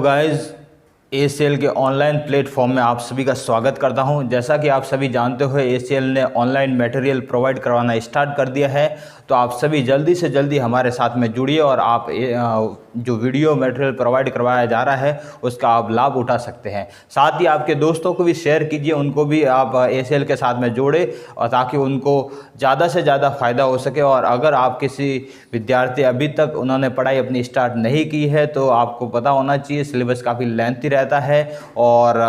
Guys, ACL के online platform में आप सभी का स्वागत करता हूं। जैसा कि आप सभी जानते हो, ACL ने ऑनलाइन मटेरियल प्रोवाइड करवाना स्टार्ट कर दिया है। तो आप सभी जल्दी से जल्दी हमारे साथ में जुड़िए और आप जो वीडियो मटेरियल प्रोवाइड करवाया जा रहा है उसका आप लाभ उठा सकते हैं। साथ ही आपके दोस्तों को भी शेयर कीजिए, उनको भी आप ACL के साथ में जोड़े और ताकि उनको ज़्यादा से ज़्यादा फ़ायदा हो सके। और अगर आप किसी विद्यार्थी अभी तक उन्होंने पढ़ाई अपनी स्टार्ट नहीं की है तो आपको पता होना चाहिए सिलेबस काफ़ी लेंथी रहता है और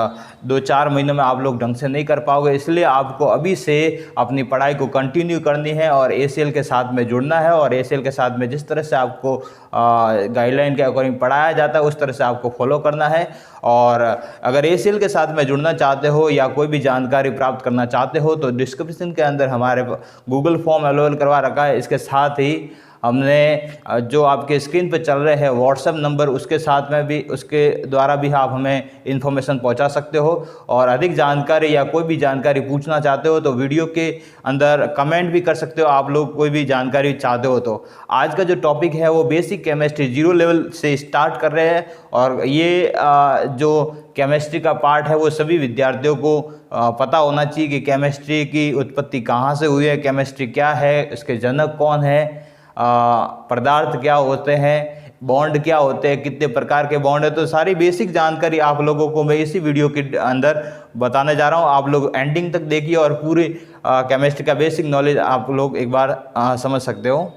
2-4 महीनों में आप लोग ढंग से नहीं कर पाओगे। इसलिए आपको अभी से अपनी पढ़ाई को कंटिन्यू करनी है और ACL के साथ में जुड़ना है। और ACL के साथ में जिस तरह से आपको गाइडलाइन के अकॉर्डिंग पढ़ाया जाता है उस तरह से आपको फॉलो करना है। और अगर ACL के साथ में जुड़ना चाहते हो या कोई भी जानकारी प्राप्त करना चाहते हो तो डिस्क्रिप्शन के अंदर हमारे गूगल फॉर्म अवेलेबल करवा रखा है। इसके साथ ही हमने जो आपके स्क्रीन पर चल रहे हैं व्हाट्सएप नंबर, उसके साथ में भी उसके द्वारा भी आप हमें इन्फॉर्मेशन पहुंचा सकते हो। और अधिक जानकारी या कोई भी जानकारी पूछना चाहते हो तो वीडियो के अंदर कमेंट भी कर सकते हो। आप लोग कोई भी जानकारी चाहते हो तो आज का जो टॉपिक है वो बेसिक केमिस्ट्री 0 लेवल से स्टार्ट कर रहे हैं। और ये जो केमिस्ट्री का पार्ट है वो सभी विद्यार्थियों को पता होना चाहिए कि केमिस्ट्री की उत्पत्ति कहाँ से हुई है, केमिस्ट्री क्या है, इसके जनक कौन है, पदार्थ क्या होते हैं, बॉन्ड क्या होते हैं, कितने प्रकार के बॉन्ड है। तो सारी बेसिक जानकारी आप लोगों को मैं इसी वीडियो के अंदर बताने जा रहा हूं। आप लोग एंडिंग तक देखिए और पूरी केमिस्ट्री का बेसिक नॉलेज आप लोग एक बार समझ सकते हो।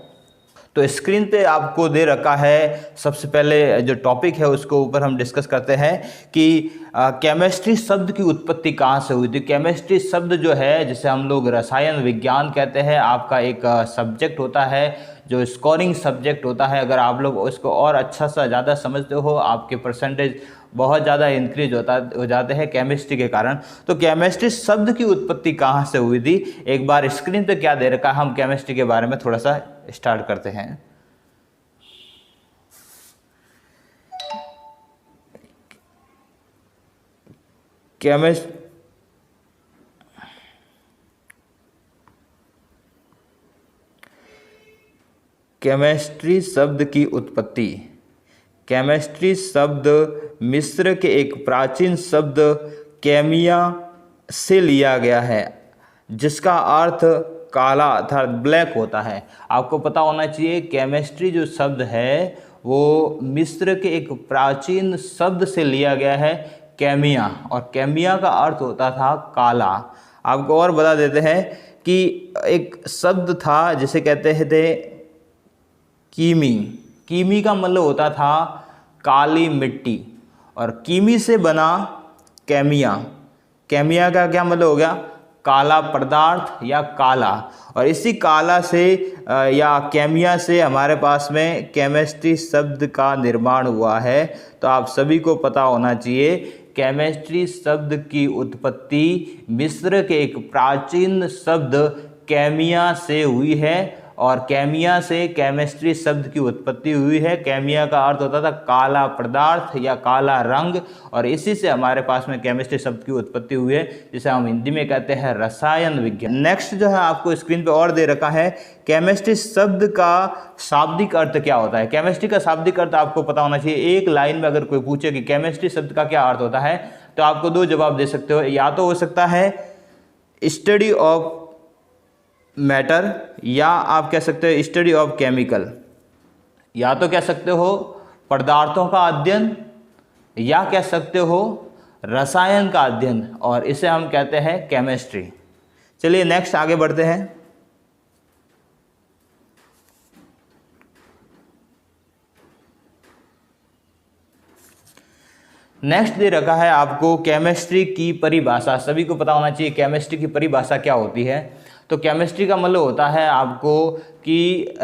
तो स्क्रीन पे आपको दे रखा है, सबसे पहले जो टॉपिक है उसको ऊपर हम डिस्कस करते हैं कि केमिस्ट्री शब्द की उत्पत्ति कहाँ से हुई थी। केमिस्ट्री शब्द जो है जिसे हम लोग रसायन विज्ञान कहते हैं, आपका एक सब्जेक्ट होता है जो स्कोरिंग सब्जेक्ट होता है। अगर आप लोग उसको और अच्छा सा ज़्यादा समझते हो, आपके परसेंटेज बहुत ज़्यादा इंक्रीज हो जाते हैं केमिस्ट्री के कारण। तो केमिस्ट्री शब्द की उत्पत्ति कहाँ से हुई थी, एक बार स्क्रीन पे क्या दे रखा है, हम केमिस्ट्री के बारे में थोड़ा सा स्टार्ट करते हैं। केमिस्ट्री शब्द की उत्पत्ति। केमिस्ट्री शब्द मिस्र के एक प्राचीन शब्द केमिया से लिया गया है जिसका अर्थ काला अर्थात ब्लैक होता है। आपको पता होना चाहिए केमिस्ट्री जो शब्द है वो मिस्र के एक प्राचीन शब्द से लिया गया है केमिया, और केमिया का अर्थ होता था काला। आपको और बता देते हैं कि एक शब्द था जिसे कहते थे कीमी। कीमी का मतलब होता था काली मिट्टी और कीमी से बना केमिया। केमिया का क्या मतलब हो गया, काला पदार्थ या काला। और इसी काला से या केमिया से हमारे पास में केमिस्ट्री शब्द का निर्माण हुआ है। तो आप सभी को पता होना चाहिए केमिस्ट्री शब्द की उत्पत्ति मिस्र के एक प्राचीन शब्द केमिया से हुई है और केमिया से केमिस्ट्री शब्द की उत्पत्ति हुई है। केमिया का अर्थ होता था काला पदार्थ या काला रंग, और इसी से हमारे पास में केमिस्ट्री शब्द की उत्पत्ति हुई है जिसे हम हिंदी में कहते हैं रसायन विज्ञान। नेक्स्ट जो है आपको स्क्रीन पे और दे रखा है केमिस्ट्री शब्द का शाब्दिक अर्थ क्या होता है। केमिस्ट्री का शाब्दिक अर्थ आपको पता होना चाहिए। एक लाइन में अगर कोई पूछे कि केमिस्ट्री शब्द का क्या अर्थ होता है तो आपको 2 जवाब दे सकते हो। या तो हो सकता है स्टडी ऑफ मैटर, या आप कह सकते हो स्टडी ऑफ केमिकल। या तो कह सकते हो पदार्थों का अध्ययन, या कह सकते हो रसायन का अध्ययन, और इसे हम कहते हैं केमिस्ट्री। चलिए नेक्स्ट आगे बढ़ते हैं। नेक्स्ट दे रखा है आपको केमिस्ट्री की परिभाषा। सभी को पता होना चाहिए केमिस्ट्री की परिभाषा क्या होती है। तो केमिस्ट्री का मतलब होता है आपको कि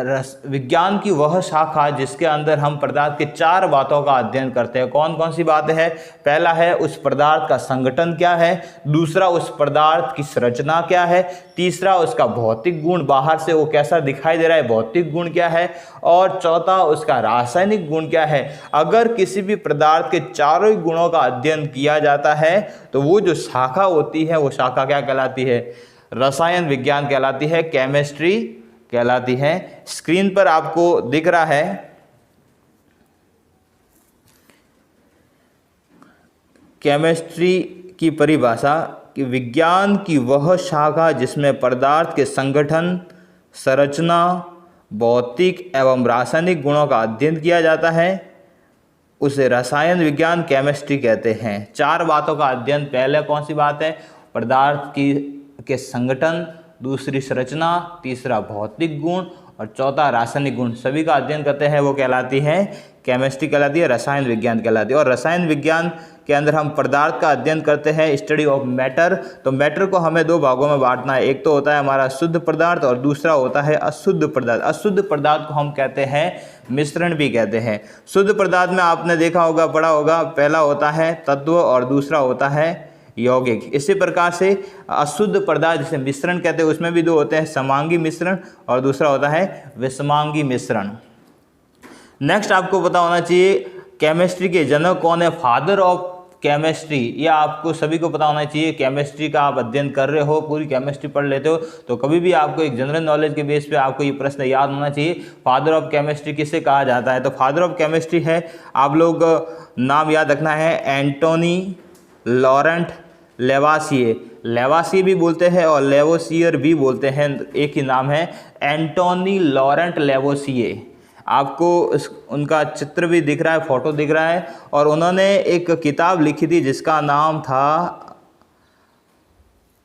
विज्ञान की वह शाखा जिसके अंदर हम पदार्थ के 4 बातों का अध्ययन करते हैं। कौन कौन सी बातें हैं? पहला है उस पदार्थ का संगठन क्या है, दूसरा उस पदार्थ की संरचना क्या है, तीसरा उसका भौतिक गुण, बाहर से वो कैसा दिखाई दे रहा है भौतिक गुण क्या है, और चौथा उसका रासायनिक गुण क्या है। अगर किसी भी पदार्थ के चारों ही गुणों का अध्ययन किया जाता है तो वो जो शाखा होती है वो शाखा क्या कहलाती है? रसायन विज्ञान कहलाती है, केमिस्ट्री कहलाती है। स्क्रीन पर आपको दिख रहा है केमिस्ट्री की परिभाषा कि विज्ञान की वह शाखा जिसमें पदार्थ के संगठन, संरचना, भौतिक एवं रासायनिक गुणों का अध्ययन किया जाता है, उसे रसायन विज्ञान केमिस्ट्री कहते हैं। 4 बातों का अध्ययन, पहले कौन सी बात है, पदार्थ के संगठन, दूसरी संरचना, तीसरा भौतिक गुण और चौथा रासायनिक गुण, सभी का अध्ययन करते हैं, वो कहलाती है केमिस्ट्री कहलाती है, रसायन विज्ञान कहलाती है। और रसायन विज्ञान के अंदर हम पदार्थ का अध्ययन करते हैं, स्टडी ऑफ मैटर। तो मैटर को हमें 2 भागों में बांटना है, एक तो होता है हमारा शुद्ध पदार्थ और दूसरा होता है अशुद्ध पदार्थ। अशुद्ध पदार्थ को हम कहते हैं मिश्रण भी कहते हैं। शुद्ध पदार्थ में आपने देखा होगा, पढ़ा होगा, पहला होता है तत्व और दूसरा होता है यौगिक। इसी प्रकार से अशुद्ध पदार्थ जिसे मिश्रण कहते हैं, उसमें भी 2 होते हैं, समांगी मिश्रण और दूसरा होता है विषमांगी मिश्रण। नेक्स्ट आपको पता होना चाहिए केमिस्ट्री के जनक कौन है, फादर ऑफ केमिस्ट्री, ये आपको सभी को पता होना चाहिए। केमिस्ट्री का आप अध्ययन कर रहे हो, पूरी केमिस्ट्री पढ़ लेते हो, तो कभी भी आपको एक जनरल नॉलेज के बेस पे आपको ये प्रश्न याद होना चाहिए, फादर ऑफ केमिस्ट्री किसे कहा जाता है। तो फादर ऑफ केमिस्ट्री है, आप लोग नाम याद रखना है, एंटोनी लॉरेंट लेवासिए। लेवासिए भी बोलते हैं और लेवोसियर भी बोलते हैं, एक ही नाम है, एंटोनी लॉरेंट लेवोसिए। आपको उनका चित्र भी दिख रहा है, फोटो दिख रहा है। और उन्होंने एक किताब लिखी थी जिसका नाम था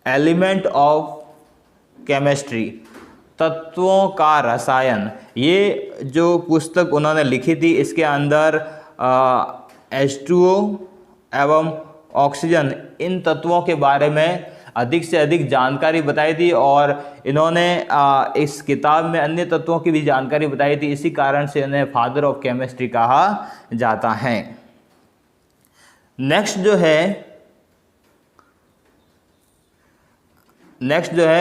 एलिमेंट ऑफ केमिस्ट्री, तत्वों का रसायन। ये जो पुस्तक उन्होंने लिखी थी, इसके अंदर H2O एवं ऑक्सीजन, इन तत्वों के बारे में अधिक से अधिक जानकारी बताई थी और इन्होंने इस किताब में अन्य तत्वों की भी जानकारी बताई थी। इसी कारण से इन्हें फादर ऑफ केमिस्ट्री कहा जाता है। नेक्स्ट जो है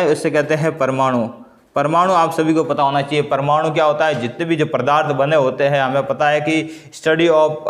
उससे कहते हैं परमाणु। परमाणु आप सभी को पता होना चाहिए, परमाणु क्या होता है, जितने भी जो पदार्थ बने होते हैं, हमें पता है कि स्टडी ऑफ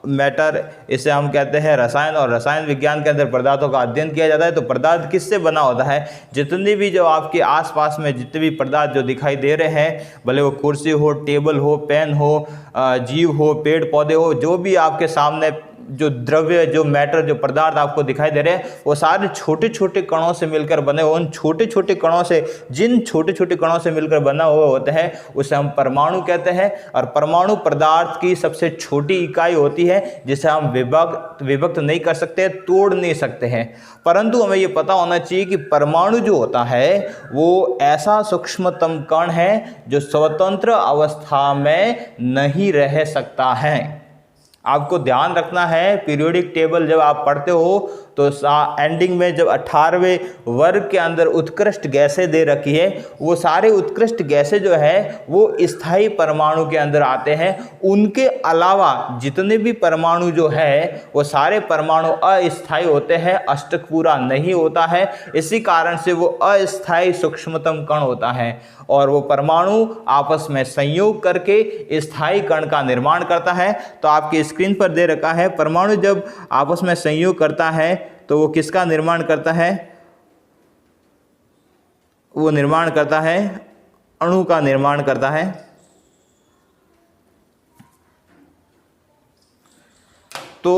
मैटर, इसे हम कहते हैं रसायन, और रसायन विज्ञान के अंदर पदार्थों का अध्ययन किया जाता है। तो पदार्थ किससे बना होता है, जितनी भी जो आपके आसपास में जितने भी पदार्थ जो दिखाई दे रहे हैं, भले वो कुर्सी हो, टेबल हो, पेन हो, जीव हो, पेड़ पौधे हो, जो भी आपके सामने जो द्रव्य, जो मैटर, जो पदार्थ आपको दिखाई दे रहे हैं, वो सारे छोटे छोटे कणों से मिलकर बने हुए। उन छोटे छोटे कणों से, जिन छोटे छोटे कणों से मिलकर बना हुआ होता है, उसे हम परमाणु कहते हैं। और परमाणु पदार्थ की सबसे छोटी इकाई होती है जिसे हम विभक्त नहीं कर सकते, तोड़ नहीं सकते हैं। परंतु हमें ये पता होना चाहिए कि परमाणु जो होता है वो ऐसा सूक्ष्मतम कण है जो स्वतंत्र अवस्था में नहीं रह सकता है। आपको ध्यान रखना है, पीरियोडिक टेबल जब आप पढ़ते हो तो एंडिंग में जब 18वें वर्ग के अंदर उत्कृष्ट गैसें दे रखी है, वो सारे उत्कृष्ट गैसें जो है वो स्थायी परमाणु के अंदर आते हैं। उनके अलावा जितने भी परमाणु जो है वो सारे परमाणु अस्थायी होते हैं, अष्टक पूरा नहीं होता है। इसी कारण से वो अस्थायी सूक्ष्मतम कण होता है और वो परमाणु आपस में संयोग करके स्थायी कण का निर्माण करता है। तो आपकी स्क्रीन पर दे रखा है, परमाणु जब आपस में संयोग करता है तो वो किसका निर्माण करता है, वो निर्माण करता है अणु का निर्माण करता है। तो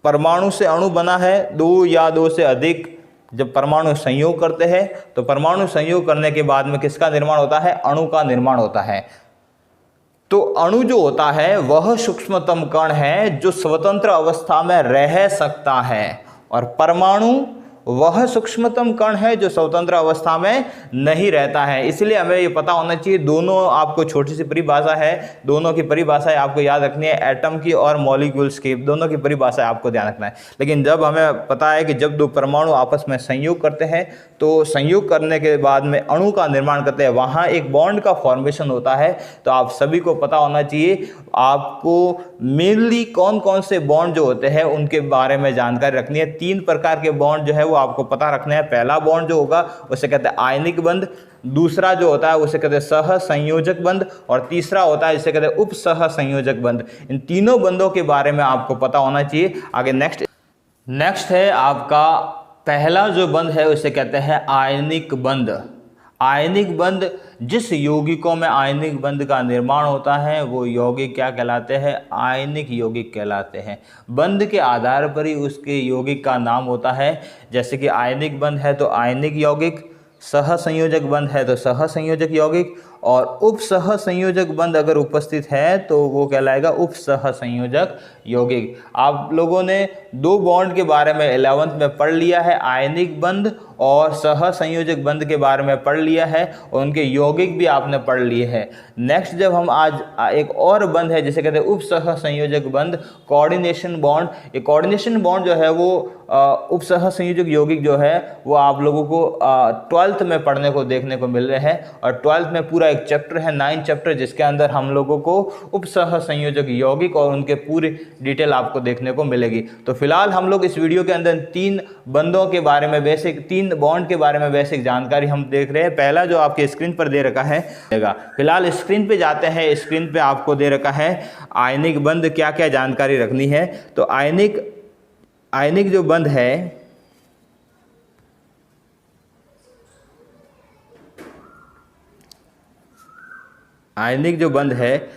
परमाणु से अणु बना है, 2 या 2 से अधिक जब परमाणु संयोग करते हैं तो परमाणु संयोग करने के बाद में किसका निर्माण होता है, अणु का निर्माण होता है। तो अणु जो होता है वह सूक्ष्मतम कण है जो स्वतंत्र अवस्था में रह सकता है और परमाणु वह सूक्ष्मतम कण है जो स्वतंत्र अवस्था में नहीं रहता है। इसलिए हमें ये पता होना चाहिए, दोनों आपको छोटी सी परिभाषा है, दोनों की परिभाषाएं आपको याद रखनी है, एटम की और मॉलिक्यूल्स की, दोनों की परिभाषा आपको ध्यान रखना है। लेकिन जब हमें पता है कि जब 2 परमाणु आपस में संयोग करते हैं तो संयोग करने के बाद में अणु का निर्माण करते हैं, वहाँ एक बॉन्ड का फॉर्मेशन होता है। तो आप सभी को पता होना चाहिए, आपको मेनली कौन कौन से बॉन्ड जो होते हैं उनके बारे में जानकारी रखनी है। 3 प्रकार के बॉन्ड जो है वो आपको पता रखना है। पहला बॉन्ड जो होगा उसे कहते हैं आयनिक बंध, दूसरा जो होता है उसे कहते हैं सह संयोजक बंध और तीसरा होता है जिसे कहते हैं उप सह संयोजक बंध। इन तीनों बंधों के बारे में आपको पता होना चाहिए। आगे नेक्स्ट है आपका पहला जो बंध है उसे कहते हैं आयनिक बंध। आयनिक बंध, जिस यौगिकों में आयनिक बंध का निर्माण होता है वो यौगिक क्या कहलाते हैं? आयनिक यौगिक कहलाते हैं। बंध के आधार पर ही उसके यौगिक का नाम होता है। जैसे कि आयनिक बंध है तो आयनिक यौगिक, सहसंयोजक बंध है तो सहसंयोजक यौगिक, और उपसहसंयोजक बंध अगर उपस्थित है तो वो कहलाएगा उपसहसंयोजक यौगिक। आप लोगों ने दो बॉन्ड के बारे में 11th में पढ़ लिया है, आयनिक बंध और सहसंयोजक बंध के बारे में पढ़ लिया है, और उनके यौगिक भी आपने पढ़ लिए हैं। नेक्स्ट जब हम आज एक और बंध है जिसे कहते हैं उपसहसंयोजक बंध, कोऑर्डिनेशन बॉन्ड। ये कोऑर्डिनेशन बॉन्ड जो है वो उपसहसंयोजक यौगिक जो है वो आप लोगों को 12th में पढ़ने को देखने को मिल रहे हैं, और 12th में पूरा एक चैप्टर है 9 चैप्टर जिसके अंदर हम लोगों को उपसहसंयोजक यौगिक और उनके पूरी डिटेल आपको देखने को मिलेगी। तो फिलहाल हम लोग इस वीडियो के अंदर 3 बंधों के बारे में बेसिक, 3 बॉन्ड के बारे में बेसिक जानकारी हम देख रहे हैं। पहला जो आपके स्क्रीन पर दे रखा है, फिलहाल स्क्रीन पे जाते हैं। स्क्रीन पे आपको दे रखा है आयनिक बंध क्या क्या जानकारी रखनी है। तो आयनिक जो बंध है, आयनिक जो बंध है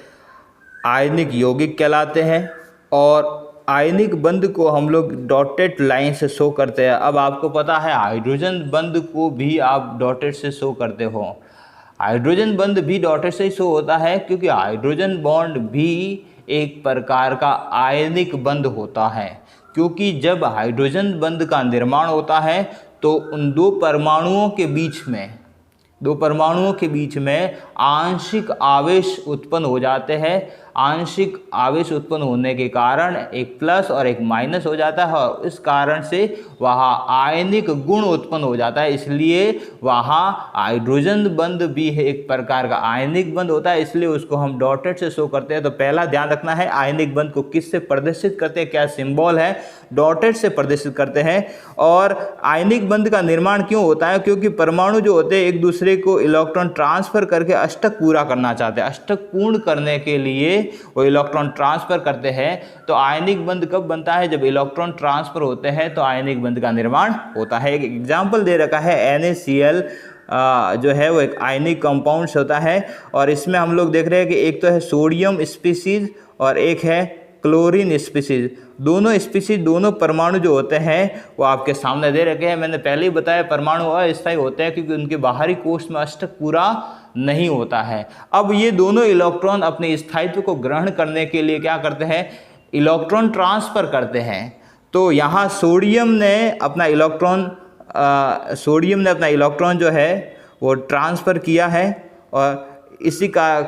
आयनिक यौगिक कहलाते हैं, और आयनिक बंध को हम लोग डॉटेड लाइन से शो करते हैं। अब आपको पता है हाइड्रोजन बंध को भी आप डॉटेड से शो करते हो। हाइड्रोजन बंध भी डॉटेड से ही शो होता है क्योंकि हाइड्रोजन बॉन्ड भी एक प्रकार का आयनिक बंध होता है, क्योंकि जब हाइड्रोजन बंध का निर्माण होता है तो उन दो परमाणुओं के बीच में आंशिक आवेश उत्पन्न हो जाते हैं। आंशिक आवेश उत्पन्न होने के कारण एक प्लस और एक माइनस हो जाता है, और इस कारण से वहाँ आयनिक गुण उत्पन्न हो जाता है। इसलिए वहाँ हाइड्रोजन बंध भी एक प्रकार का आयनिक बंध होता है, इसलिए उसको हम डॉटेड से शो करते हैं। तो पहला ध्यान रखना है, आयनिक बंध को किससे प्रदर्शित करते हैं, क्या सिंबल है, डॉटेड से प्रदर्शित करते हैं। और आयनिक बंध का निर्माण क्यों होता है? क्योंकि परमाणु जो होते हैं एक दूसरे को इलेक्ट्रॉन ट्रांसफर करके अष्टक पूरा करना चाहते हैं। अष्टक पूर्ण करने के लिए वो इलेक्ट्रॉन ट्रांसफर करते हैं। तो आयनिक बंध कब बनता है? जब इलेक्ट्रॉन ट्रांसफर होते हैं तो आयनिक बंध का निर्माण होता है। एक एग्जाम्पल दे रखा है, NaCl जो है वो एक आयनिक कंपाउंड होता है, और इसमें हम लोग देख रहे हैं कि एक तो है सोडियम स्पीसीज और एक है क्लोरीन स्पीसीज। दोनों स्पीसीज, दोनों परमाणु जो होते हैं वो आपके सामने दे रखे हैं। मैंने पहले ही बताया परमाणु अस्थायी होते हैं क्योंकि उनके बाहरी कोश में अष्टक पूरा नहीं होता है। अब ये दोनों इलेक्ट्रॉन अपने स्थायित्व को ग्रहण करने के लिए क्या करते हैं? इलेक्ट्रॉन ट्रांसफर करते हैं। तो यहाँ सोडियम ने अपना इलेक्ट्रॉन जो है वो ट्रांसफ़र किया है, और इसी का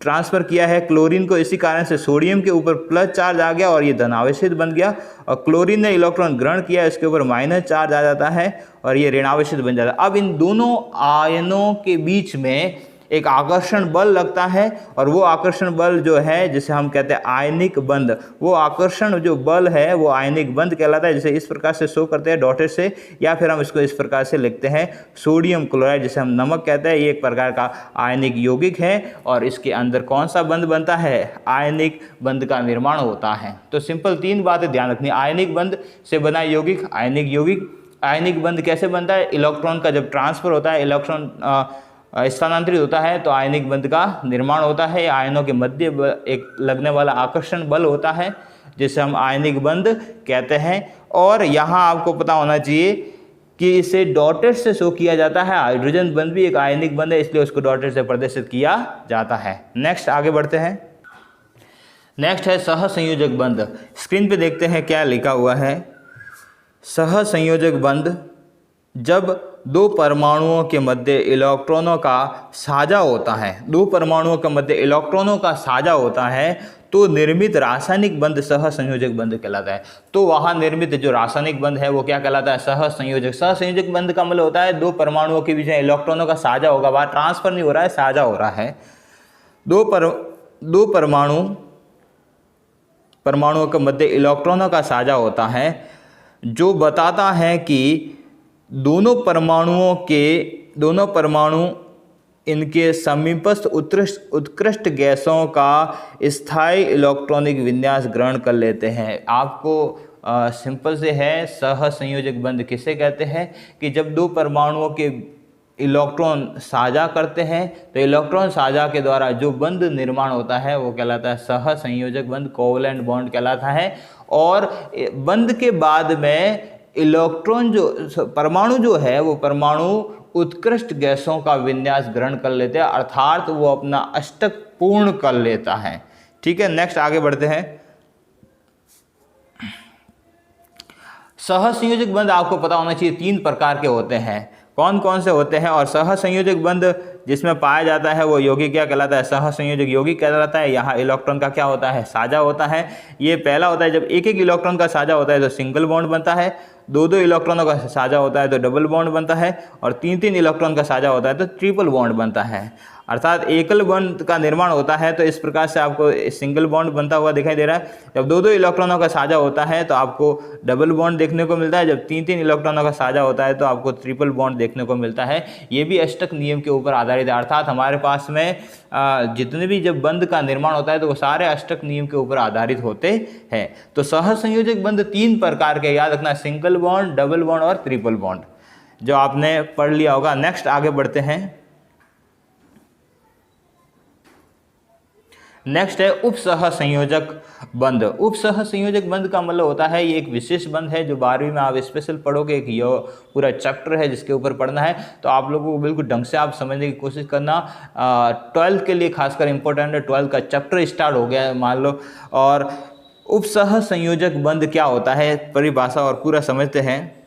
ट्रांसफ़र किया है क्लोरीन को। इसी कारण से सोडियम के ऊपर प्लस चार्ज आ गया और ये धनावेशित बन गया, और क्लोरीन ने इलेक्ट्रॉन ग्रहण किया, इसके ऊपर माइनस चार्ज आ जाता है और ये ऋणावेशित बन जाता है। अब इन दोनों आयनों के बीच में एक आकर्षण बल लगता है, और वो आकर्षण बल जो है जिसे हम कहते हैं आयनिक बंध, वो आकर्षण जो बल है वो आयनिक बंध कहलाता है। जिसे इस प्रकार से शो करते हैं डॉटेड से, या फिर हम इसको इस प्रकार से लिखते हैं सोडियम क्लोराइड, जिसे हम नमक कहते हैं। ये एक प्रकार का आयनिक यौगिक है, और इसके अंदर कौन सा बंध बनता है? आयनिक बंध का निर्माण होता है। तो सिंपल 3 बातें ध्यान रखनी। आयनिक बंध से बना यौगिक आयनिक यौगिक। आयनिक बंध कैसे बनता है? इलेक्ट्रॉन का जब ट्रांसफर होता है, इलेक्ट्रॉन स्थानांतरित होता है तो आयनिक बंध का निर्माण होता है। आयनों के मध्य एक लगने वाला आकर्षण बल होता है जिसे हम आयनिक बंध कहते हैं। और यहाँ आपको पता होना चाहिए कि इसे डॉटेड से शो किया जाता है। हाइड्रोजन बंध भी एक आयनिक बंध है, इसलिए उसको डॉटेड से प्रदर्शित किया जाता है। नेक्स्ट आगे बढ़ते हैं। नेक्स्ट है सहसंयोजक बंध। स्क्रीन पे देखते हैं क्या लिखा हुआ है। सहसंयोजक बंध, जब दो परमाणुओं के मध्य इलेक्ट्रॉनों का साझा होता है, दो परमाणुओं के मध्य इलेक्ट्रॉनों का साझा होता है तो निर्मित रासायनिक बंध सहसंयोजक बंध कहलाता है। तो वहाँ निर्मित जो रासायनिक बंध है वो क्या कहलाता है? सहसंयोजक। सहसंयोजक बंध का मतलब होता है दो परमाणुओं के बीच में इलेक्ट्रॉनों का साझा होगा, वहाँ ट्रांसफर नहीं हो रहा है, साझा हो रहा है। दो परमाणुओं के मध्य इलेक्ट्रॉनों का साझा होता है, जो बताता है कि दोनों परमाणु इनके समीपस्थ उत्कृष्ट गैसों का स्थायी इलेक्ट्रॉनिक विन्यास ग्रहण कर लेते हैं। आपको सिंपल से है, सहसंयोजक बंध किसे कहते हैं? कि जब दो परमाणुओं के इलेक्ट्रॉन साझा करते हैं। तो इलेक्ट्रॉन साझा के द्वारा जो बंध निर्माण होता है वो कहलाता है सहसंयोजक बंध, कोवलेंट बॉन्ड कहलाता है। और बंध के बाद में इलेक्ट्रॉन जो परमाणु जो है वो परमाणु उत्कृष्ट गैसों का विन्यास ग्रहण कर लेते हैं, अर्थात वो अपना अष्टक पूर्ण कर लेता है। ठीक है, नेक्स्ट आगे बढ़ते हैं। सहसंयोजक बंध आपको पता होना चाहिए 3 प्रकार के होते हैं। कौन कौन से होते हैं? और सहसंयोजक बंध जिसमें पाया जाता है वो यौगिक क्या कहलाता है? सहसंयोजक यौगिक कहलाता है। यहाँ इलेक्ट्रॉन का क्या होता है? साझा होता है। ये पहला होता है जब एक एक इलेक्ट्रॉन का साझा होता है तो सिंगल बॉन्ड बनता है, 2-2 इलेक्ट्रॉनों का साझा होता है तो डबल बॉन्ड बनता है, और 3-3 इलेक्ट्रॉन का साझा होता है तो ट्रिपल बॉन्ड बनता है। अर्थात एकल बॉन्ड का निर्माण होता है तो इस प्रकार से आपको सिंगल बॉन्ड बनता हुआ दिखाई दे रहा है। जब 2-2 इलेक्ट्रॉनों का साझा होता है तो आपको डबल बॉन्ड देखने को मिलता है। जब 3-3 इलेक्ट्रॉनों का साझा होता है तो आपको ट्रिपल बॉन्ड देखने को मिलता है। ये भी अष्टक नियम के ऊपर आधारित है। अर्थात हमारे पास में जितने भी जब बंध का निर्माण होता है तो वो सारे अष्टक नियम के ऊपर आधारित होते हैं। तो सहसंयोजक बंध 3 प्रकार के याद रखना, सिंगल बॉन्ड, डबल बॉन्ड और ट्रिपल बॉन्ड, जो आपने पढ़ लिया होगा। नेक्स्ट आगे बढ़ते हैं। नेक्स्ट है उपसहसंयोजक बंध। उपसहसंयोजक बंध का मतलब होता है ये एक विशेष बंध है जो 12वीं में आप स्पेशल पढ़ोगे। एक ये पूरा चैप्टर है जिसके ऊपर पढ़ना है, तो आप लोगों को बिल्कुल ढंग से आप समझने की कोशिश करना। 12th के लिए खासकर इंपॉर्टेंट है। 12th का चैप्टर स्टार्ट हो गया है मान लो। और उपसहसंयोजक बंध क्या होता है, परिभाषा और पूरा समझते हैं।